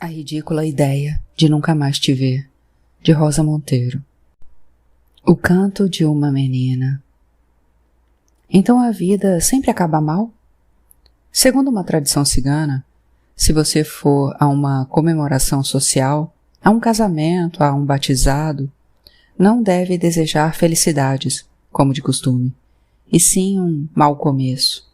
A ridícula ideia de nunca mais te ver, de Rosa Monteiro. O canto de uma menina. Então a vida sempre acaba mal? Segundo uma tradição cigana, se você for a uma comemoração social, a um casamento, a um batizado, não deve desejar felicidades, como de costume, e sim um mau começo.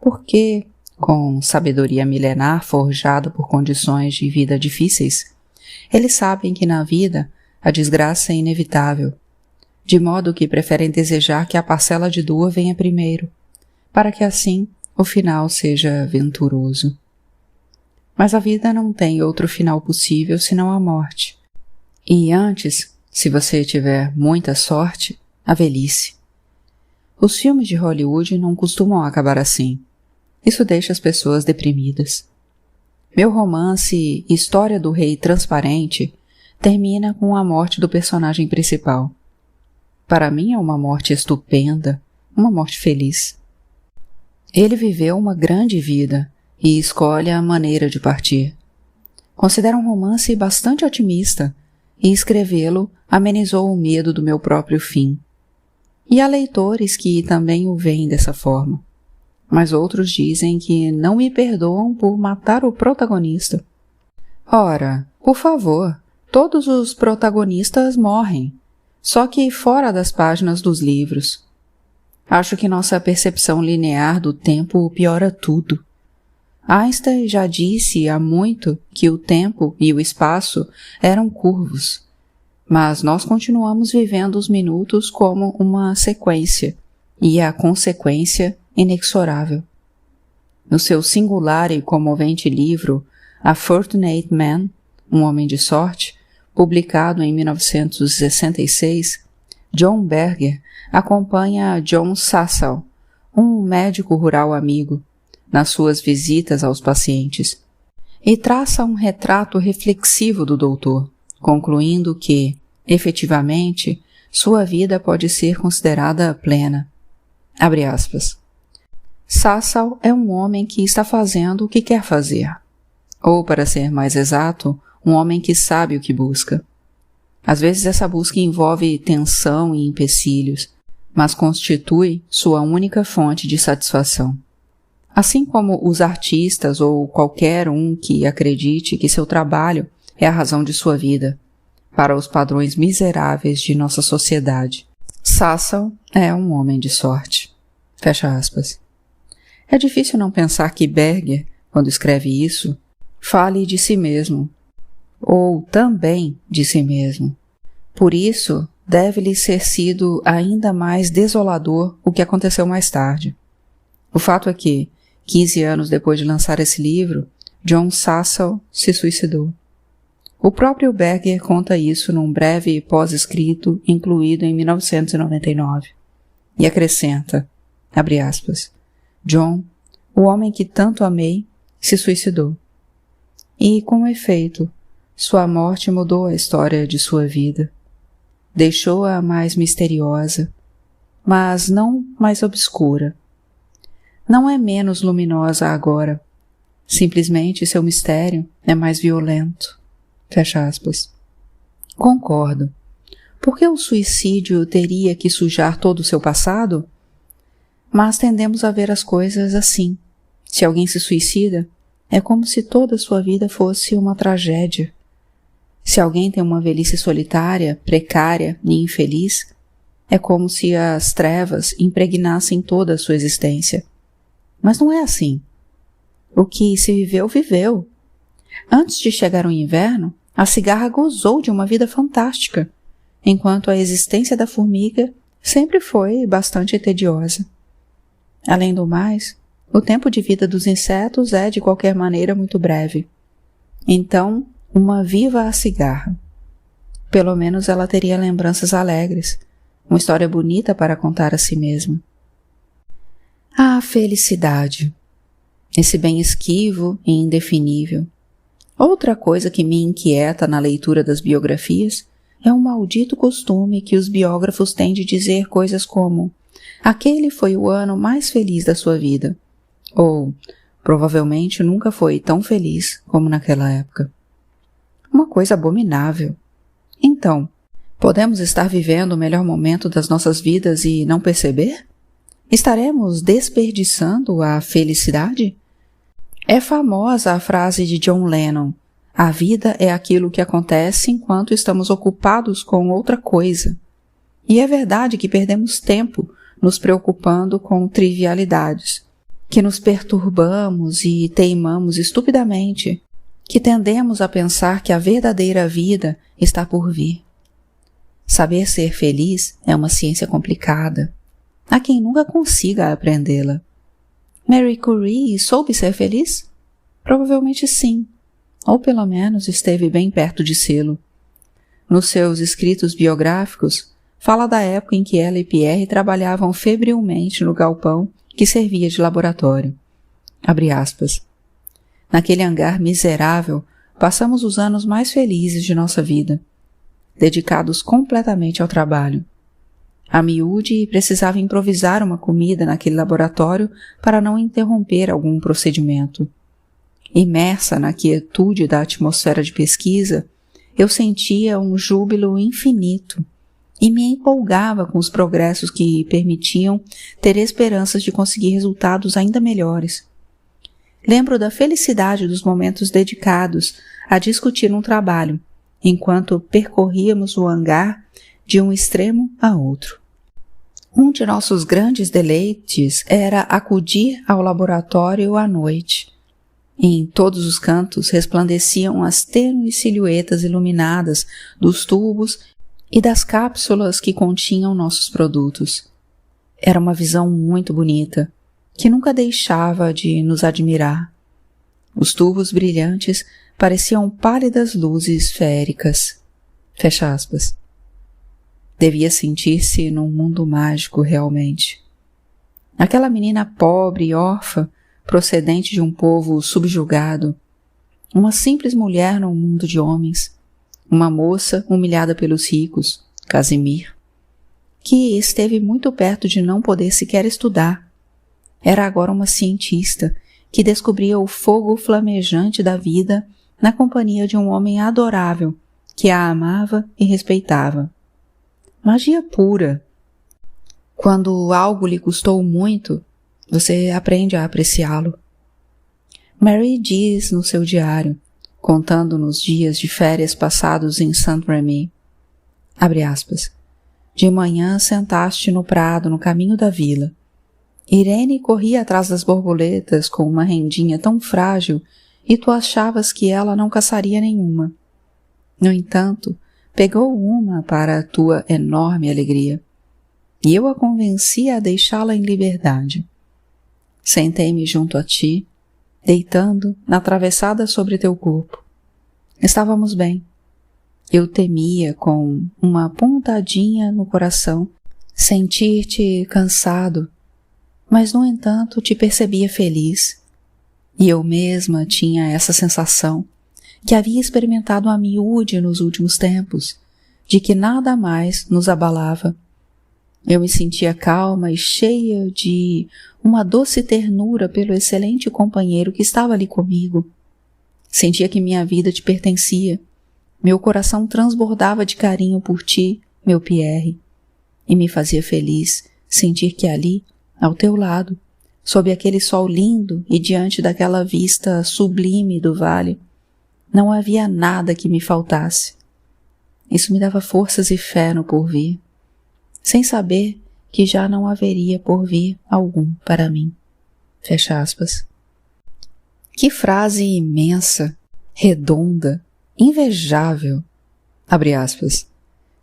Porque, com sabedoria milenar forjada por condições de vida difíceis, eles sabem que na vida a desgraça é inevitável, de modo que preferem desejar que a parcela de dor venha primeiro, para que assim o final seja venturoso. Mas a vida não tem outro final possível senão a morte. E antes, se você tiver muita sorte, a velhice. Os filmes de Hollywood não costumam acabar assim. Isso deixa as pessoas deprimidas. Meu romance História do Rei Transparente termina com a morte do personagem principal. Para mim é uma morte estupenda, uma morte feliz. Ele viveu uma grande vida e escolhe a maneira de partir. Considero um romance bastante otimista e escrevê-lo amenizou o medo do meu próprio fim. E há leitores que também o veem dessa forma. Mas outros dizem que não me perdoam por matar o protagonista. Ora, por favor, todos os protagonistas morrem, só que fora das páginas dos livros. Acho que nossa percepção linear do tempo piora tudo. Einstein já disse há muito que o tempo e o espaço eram curvos, mas nós continuamos vivendo os minutos como uma sequência, e a consequência inexorável. No seu singular e comovente livro A Fortunate Man, Um Homem de Sorte, publicado em 1966, John Berger acompanha John Sassow, um médico rural amigo, nas suas visitas aos pacientes, e traça um retrato reflexivo do doutor, concluindo que, efetivamente, sua vida pode ser considerada plena. Abre aspas. Sassow é um homem que está fazendo o que quer fazer. Ou, para ser mais exato, um homem que sabe o que busca. Às vezes essa busca envolve tensão e empecilhos, mas constitui sua única fonte de satisfação. Assim como os artistas ou qualquer um que acredite que seu trabalho é a razão de sua vida, para os padrões miseráveis de nossa sociedade. Sassow é um homem de sorte. Fecha aspas. É difícil não pensar que Berger, quando escreve isso, fale de si mesmo, ou também de si mesmo. Por isso, deve-lhe ser sido ainda mais desolador o que aconteceu mais tarde. O fato é que, 15 anos depois de lançar esse livro, John Sassow se suicidou. O próprio Berger conta isso num breve pós-escrito incluído em 1999. E acrescenta, abre aspas, John, o homem que tanto amei, se suicidou. E, com efeito, sua morte mudou a história de sua vida. Deixou-a mais misteriosa, mas não mais obscura. Não é menos luminosa agora. Simplesmente seu mistério é mais violento. Fecha aspas. Concordo. Por que o suicídio teria que sujar todo o seu passado? Mas tendemos a ver as coisas assim. Se alguém se suicida, é como se toda a sua vida fosse uma tragédia. Se alguém tem uma velhice solitária, precária e infeliz, é como se as trevas impregnassem toda a sua existência. Mas não é assim. O que se viveu, viveu. Antes de chegar o inverno, a cigarra gozou de uma vida fantástica, enquanto a existência da formiga sempre foi bastante tediosa. Além do mais, o tempo de vida dos insetos é, de qualquer maneira, muito breve. Então, uma viva a cigarra. Pelo menos ela teria lembranças alegres, uma história bonita para contar a si mesma. A felicidade. Esse bem esquivo e indefinível. Outra coisa que me inquieta na leitura das biografias é um maldito costume que os biógrafos têm de dizer coisas como aquele foi o ano mais feliz da sua vida, ou provavelmente nunca foi tão feliz como naquela época. Uma coisa abominável. Então, podemos estar vivendo o melhor momento das nossas vidas e não perceber? Estaremos desperdiçando a felicidade? É famosa a frase de John Lennon: a vida é aquilo que acontece enquanto estamos ocupados com outra coisa. E é verdade que perdemos tempo nos preocupando com trivialidades, que nos perturbamos e teimamos estupidamente, que tendemos a pensar que a verdadeira vida está por vir. Saber ser feliz é uma ciência complicada. Há quem nunca consiga aprendê-la. Marie Curie soube ser feliz? Provavelmente sim, ou pelo menos esteve bem perto de sê-lo. Nos seus escritos biográficos, fala da época em que ela e Pierre trabalhavam febrilmente no galpão que servia de laboratório. Abre aspas. Naquele hangar miserável, passamos os anos mais felizes de nossa vida, dedicados completamente ao trabalho. A miúde precisava improvisar uma comida naquele laboratório para não interromper algum procedimento. Imersa na quietude da atmosfera de pesquisa, eu sentia um júbilo infinito e me empolgava com os progressos que permitiam ter esperanças de conseguir resultados ainda melhores. Lembro da felicidade dos momentos dedicados a discutir um trabalho, enquanto percorríamos o hangar de um extremo a outro. Um de nossos grandes deleites era acudir ao laboratório à noite. Em todos os cantos resplandeciam as tênues silhuetas iluminadas dos tubos e das cápsulas que continham nossos produtos. Era uma visão muito bonita, que nunca deixava de nos admirar. Os tubos brilhantes pareciam pálidas luzes esféricas. Fecha aspas. Devia sentir-se num mundo mágico realmente. Aquela menina pobre e órfã, procedente de um povo subjugado, uma simples mulher num mundo de homens, uma moça humilhada pelos ricos, Casimir, que esteve muito perto de não poder sequer estudar. Era agora uma cientista que descobria o fogo flamejante da vida na companhia de um homem adorável que a amava e respeitava. Magia pura. Quando algo lhe custou muito, você aprende a apreciá-lo. Mary diz no seu diário, contando-nos dias de férias passados em Saint-Rémy. Abre aspas. De manhã sentaste no prado no caminho da vila. Irene corria atrás das borboletas com uma rendinha tão frágil e tu achavas que ela não caçaria nenhuma. No entanto, pegou uma para a tua enorme alegria, e eu a convenci a deixá-la em liberdade. Sentei-me junto a ti, deitando na travessada sobre teu corpo. Estávamos bem. Eu temia, com uma pontadinha no coração, sentir-te cansado, mas no entanto te percebia feliz, e eu mesma tinha essa sensação que havia experimentado a miúde nos últimos tempos, de que nada mais nos abalava. Eu me sentia calma e cheia de uma doce ternura pelo excelente companheiro que estava ali comigo. Sentia que minha vida te pertencia. Meu coração transbordava de carinho por ti, meu Pierre, e me fazia feliz sentir que ali, ao teu lado, sob aquele sol lindo e diante daquela vista sublime do vale, não havia nada que me faltasse. Isso me dava forças e fé no porvir, sem saber que já não haveria porvir algum para mim. Fecha aspas. Que frase imensa, redonda, invejável. Abre aspas.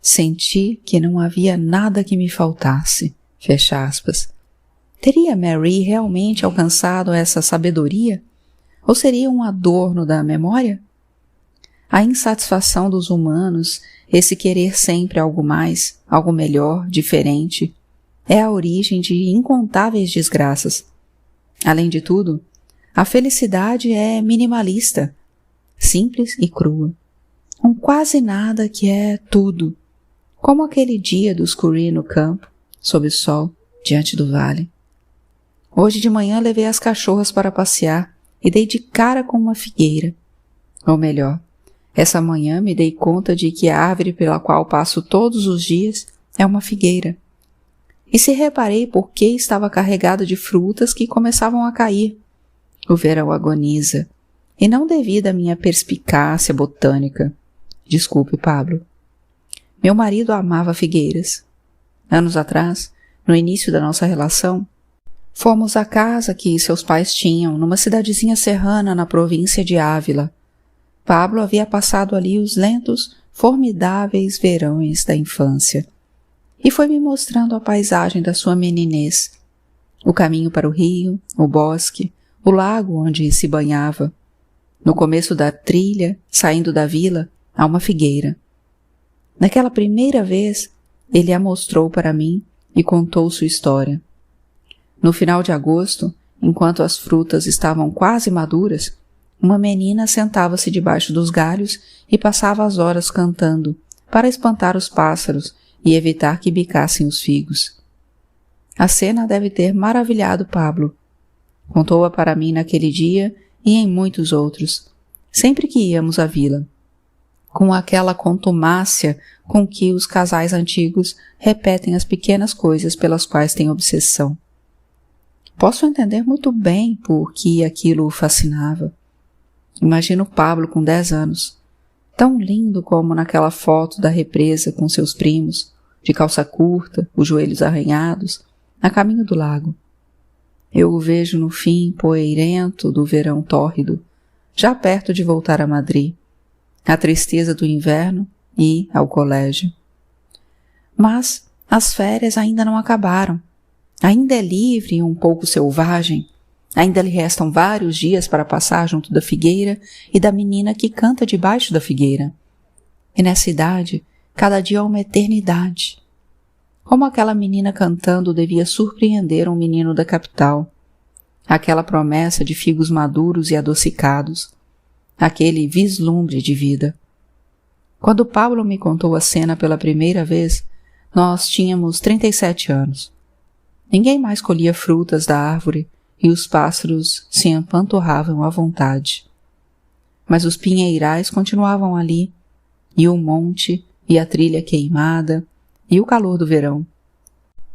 Senti que não havia nada que me faltasse. Fecha aspas. Teria Mary realmente alcançado essa sabedoria? Ou seria um adorno da memória? A insatisfação dos humanos, esse querer sempre algo mais, algo melhor, diferente, é a origem de incontáveis desgraças. Além de tudo, a felicidade é minimalista, simples e crua. Um quase nada que é tudo, como aquele dia dos Curie no campo, sob o sol, diante do vale. Hoje de manhã levei as cachorras para passear e dei de cara com uma figueira. Ou melhor, essa manhã me dei conta de que a árvore pela qual passo todos os dias é uma figueira. E se reparei por que estava carregada de frutas que começavam a cair. O verão agoniza, e não devido à minha perspicácia botânica. Desculpe, Pablo. Meu marido amava figueiras. Anos atrás, no início da nossa relação, fomos à casa que seus pais tinham numa cidadezinha serrana na província de Ávila. Pablo havia passado ali os lentos, formidáveis verões da infância e foi me mostrando a paisagem da sua meninez, o caminho para o rio, o bosque, o lago onde se banhava. No começo da trilha, saindo da vila, há uma figueira. Naquela primeira vez, ele a mostrou para mim e contou sua história. No final de agosto, enquanto as frutas estavam quase maduras, uma menina sentava-se debaixo dos galhos e passava as horas cantando, para espantar os pássaros e evitar que bicassem os figos. A cena deve ter maravilhado Pablo. Contou-a para mim naquele dia e em muitos outros, sempre que íamos à vila, com aquela contumácia com que os casais antigos repetem as pequenas coisas pelas quais têm obsessão. Posso entender muito bem por que aquilo o fascinava. Imagino Pablo com 10 anos, tão lindo como naquela foto da represa com seus primos, de calça curta, os joelhos arranhados, a caminho do lago. Eu o vejo no fim poeirento do verão tórrido, já perto de voltar a Madrid, a tristeza do inverno e ao colégio. Mas as férias ainda não acabaram. Ainda é livre e um pouco selvagem. Ainda lhe restam vários dias para passar junto da figueira e da menina que canta debaixo da figueira. E nessa idade, cada dia é uma eternidade. Como aquela menina cantando devia surpreender um menino da capital. Aquela promessa de figos maduros e adocicados. Aquele vislumbre de vida. Quando Pablo me contou a cena pela primeira vez, nós tínhamos 37 anos. Ninguém mais colhia frutas da árvore e os pássaros se empanturravam à vontade. Mas os pinheirais continuavam ali, e o monte, e a trilha queimada, e o calor do verão.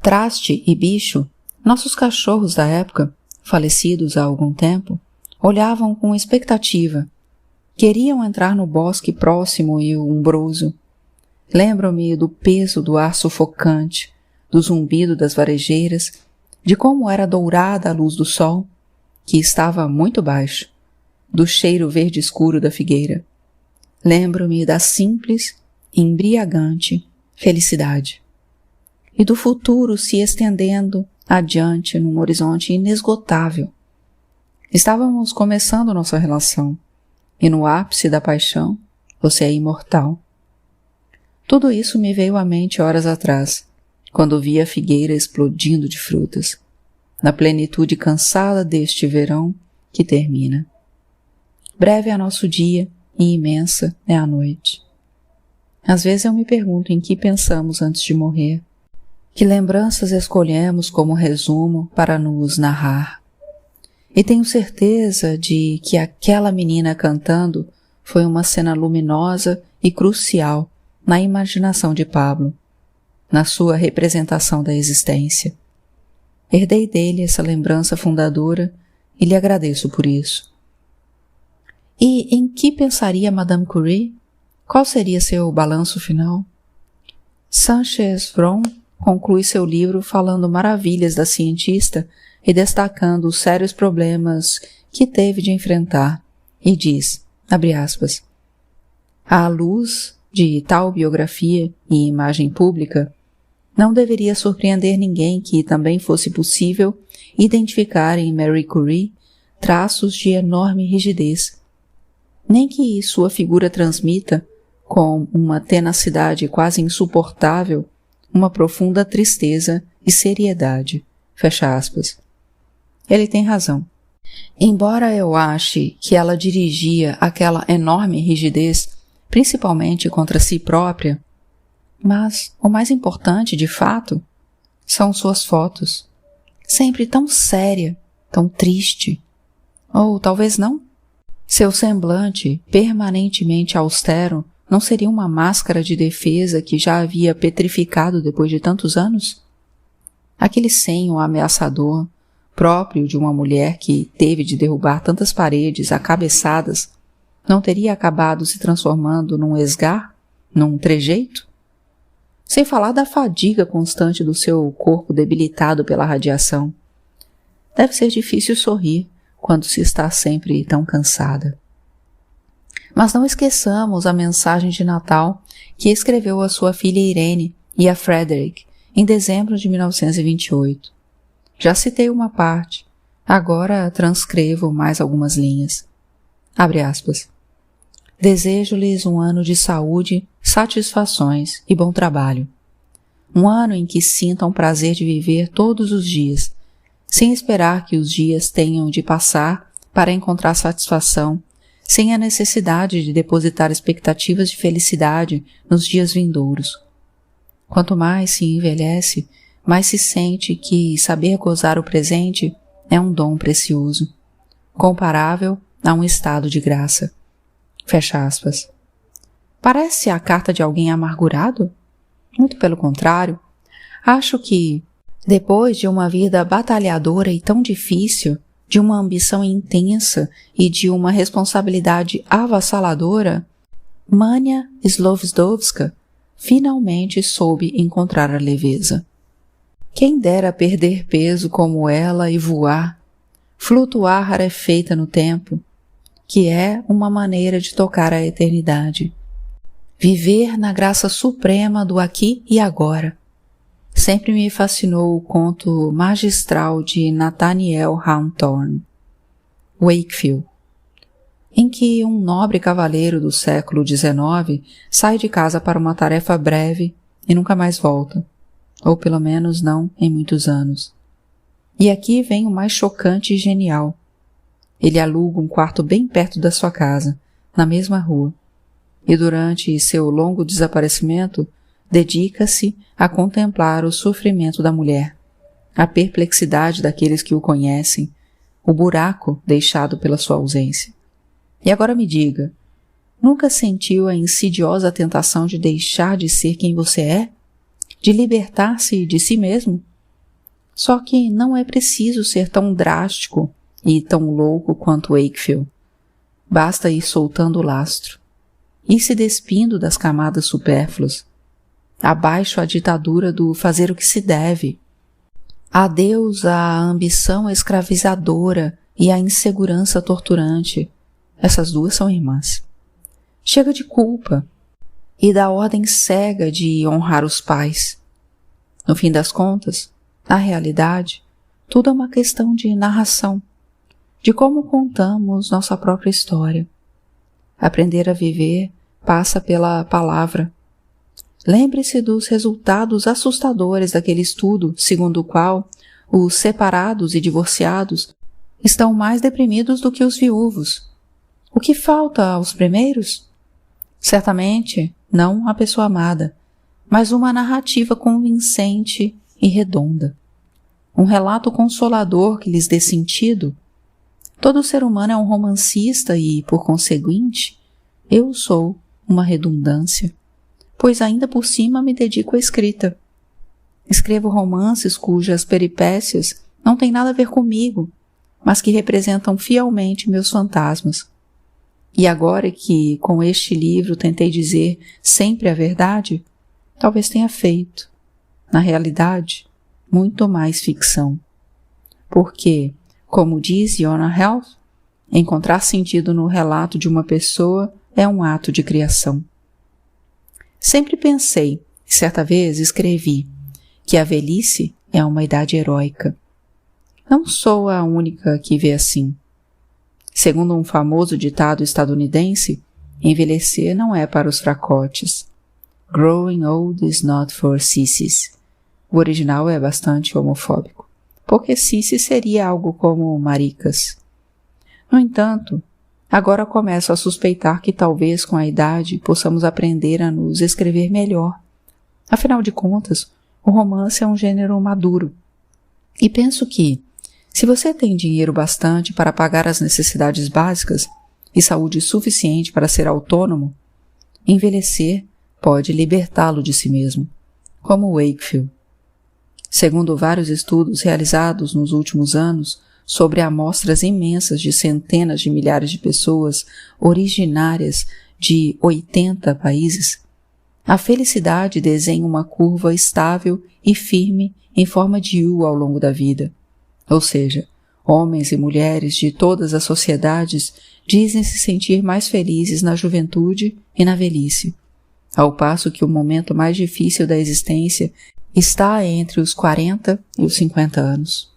Traste e Bicho, nossos cachorros da época, falecidos há algum tempo, olhavam com expectativa. Queriam entrar no bosque próximo e umbroso. Lembro-me do peso do ar sufocante, do zumbido das varejeiras, de como era dourada a luz do sol, que estava muito baixo, do cheiro verde escuro da figueira. Lembro-me da simples, embriagante felicidade. E do futuro se estendendo adiante num horizonte inesgotável. Estávamos começando nossa relação, e no ápice da paixão, você é imortal. Tudo isso me veio à mente horas atrás, quando vi a figueira explodindo de frutas, na plenitude cansada deste verão que termina. Breve é nosso dia e imensa é a noite. Às vezes eu me pergunto em que pensamos antes de morrer, que lembranças escolhemos como resumo para nos narrar. E tenho certeza de que aquela menina cantando foi uma cena luminosa e crucial na imaginação de Pablo, na sua representação da existência. Herdei dele essa lembrança fundadora e lhe agradeço por isso. E em que pensaria Madame Curie? Qual seria seu balanço final? Sanchez Vron conclui seu livro falando maravilhas da cientista e destacando os sérios problemas que teve de enfrentar, e diz, abre aspas, à luz de tal biografia e imagem pública, não deveria surpreender ninguém que também fosse possível identificar em Marie Curie traços de enorme rigidez, nem que sua figura transmita, com uma tenacidade quase insuportável, uma profunda tristeza e seriedade. Fecha aspas. Ele tem razão. Embora eu ache que ela dirigia aquela enorme rigidez, principalmente contra si própria, mas o mais importante, de fato, são suas fotos. sempre tão séria, tão triste. Ou talvez não. Seu semblante, permanentemente austero, não seria uma máscara de defesa que já havia petrificado depois de tantos anos? Aquele senho ameaçador, próprio de uma mulher que teve de derrubar tantas paredes a cabeçadas, não teria acabado se transformando num esgar, num trejeito? Sem falar da fadiga constante do seu corpo debilitado pela radiação. Deve ser difícil sorrir quando se está sempre tão cansada. Mas não esqueçamos a mensagem de Natal que escreveu a sua filha Irene e a Frederick em dezembro de 1928. Já citei uma parte, agora transcrevo mais algumas linhas. Abre aspas. Desejo-lhes um ano de saúde, satisfações e bom trabalho. Um ano em que sintam prazer de viver todos os dias, sem esperar que os dias tenham de passar para encontrar satisfação, sem a necessidade de depositar expectativas de felicidade nos dias vindouros. Quanto mais se envelhece, mais se sente que saber gozar o presente é um dom precioso, comparável a um estado de graça. Fecha aspas. Parece a carta de alguém amargurado? Muito pelo contrário. Acho que, depois de uma vida batalhadora e tão difícil, de uma ambição intensa e de uma responsabilidade avassaladora, Mania Slovzdovska finalmente soube encontrar a leveza. Quem dera perder peso como ela e voar, flutuar rarefeita no tempo, que é uma maneira de tocar a eternidade. Viver na graça suprema do aqui e agora. Sempre me fascinou o conto magistral de Nathaniel Hawthorne, Wakefield, em que um nobre cavaleiro do século XIX sai de casa para uma tarefa breve e nunca mais volta, ou pelo menos não em muitos anos. E aqui vem o mais chocante e genial. Ele aluga um quarto bem perto da sua casa, na mesma rua, e durante seu longo desaparecimento dedica-se a contemplar o sofrimento da mulher, a perplexidade daqueles que o conhecem, o buraco deixado pela sua ausência. E agora me diga, nunca sentiu a insidiosa tentação de deixar de ser quem você é? De libertar-se de si mesmo? Só que não é preciso ser tão drástico e tão louco quanto Wakefield. Basta ir soltando o lastro, ir se despindo das camadas supérfluas, abaixo a ditadura do fazer o que se deve. Adeus à ambição escravizadora e à insegurança torturante. Essas duas são irmãs. Chega de culpa e da ordem cega de honrar os pais. No fim das contas, na realidade, tudo é uma questão de narração, de como contamos nossa própria história. Aprender a viver passa pela palavra. Lembre-se dos resultados assustadores daquele estudo, segundo o qual os separados e divorciados estão mais deprimidos do que os viúvos. O que falta aos primeiros? Certamente não a pessoa amada, mas uma narrativa convincente e redonda. Um relato consolador que lhes dê sentido. Todo ser humano é um romancista e, por conseguinte, eu sou uma redundância, pois ainda por cima me dedico à escrita. Escrevo romances cujas peripécias não têm nada a ver comigo, mas que representam fielmente meus fantasmas. E agora que, com este livro, tentei dizer sempre a verdade, talvez tenha feito, na realidade, muito mais ficção. Porque, como diz Yona Health, encontrar sentido no relato de uma pessoa é um ato de criação. Sempre pensei, e certa vez escrevi, que a velhice é uma idade heróica. Não sou a única que vê assim. Segundo um famoso ditado estadunidense, envelhecer não é para os fracotes. Growing old is not for sissies. O original é bastante homofóbico, porque sissi seria algo como maricas. No entanto, agora começo a suspeitar que talvez com a idade possamos aprender a nos escrever melhor. Afinal de contas, o romance é um gênero maduro. E penso que, se você tem dinheiro bastante para pagar as necessidades básicas e saúde suficiente para ser autônomo, envelhecer pode libertá-lo de si mesmo, como Wakefield. Segundo vários estudos realizados nos últimos anos sobre amostras imensas de centenas de milhares de pessoas originárias de 80 países, a felicidade desenha uma curva estável e firme em forma de U ao longo da vida. Ou seja, homens e mulheres de todas as sociedades dizem se sentir mais felizes na juventude e na velhice, ao passo que o momento mais difícil da existência está entre os 40 e os 50 anos.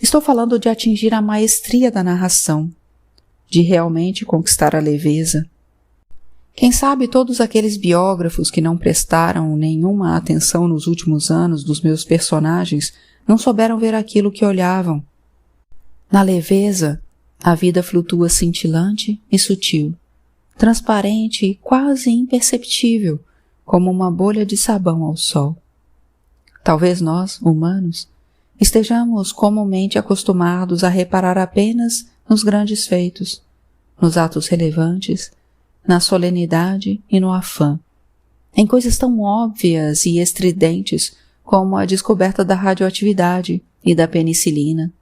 Estou falando de atingir a maestria da narração, de realmente conquistar a leveza. Quem sabe todos aqueles biógrafos que não prestaram nenhuma atenção nos últimos anos dos meus personagens não souberam ver aquilo que olhavam. Na leveza, a vida flutua cintilante e sutil, transparente e quase imperceptível, como uma bolha de sabão ao sol. Talvez nós, humanos, estejamos comumente acostumados a reparar apenas nos grandes feitos, nos atos relevantes, na solenidade e no afã, em coisas tão óbvias e estridentes como a descoberta da radioatividade e da penicilina,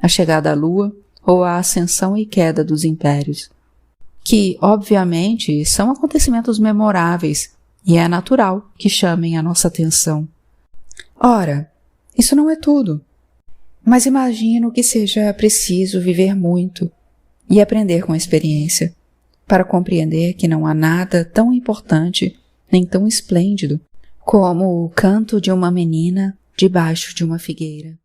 a chegada à Lua ou a ascensão e queda dos impérios, que, obviamente, são acontecimentos memoráveis e é natural que chamem a nossa atenção. Ora, isso não é tudo, mas imagino que seja preciso viver muito e aprender com a experiência para compreender que não há nada tão importante nem tão esplêndido como o canto de uma menina debaixo de uma figueira.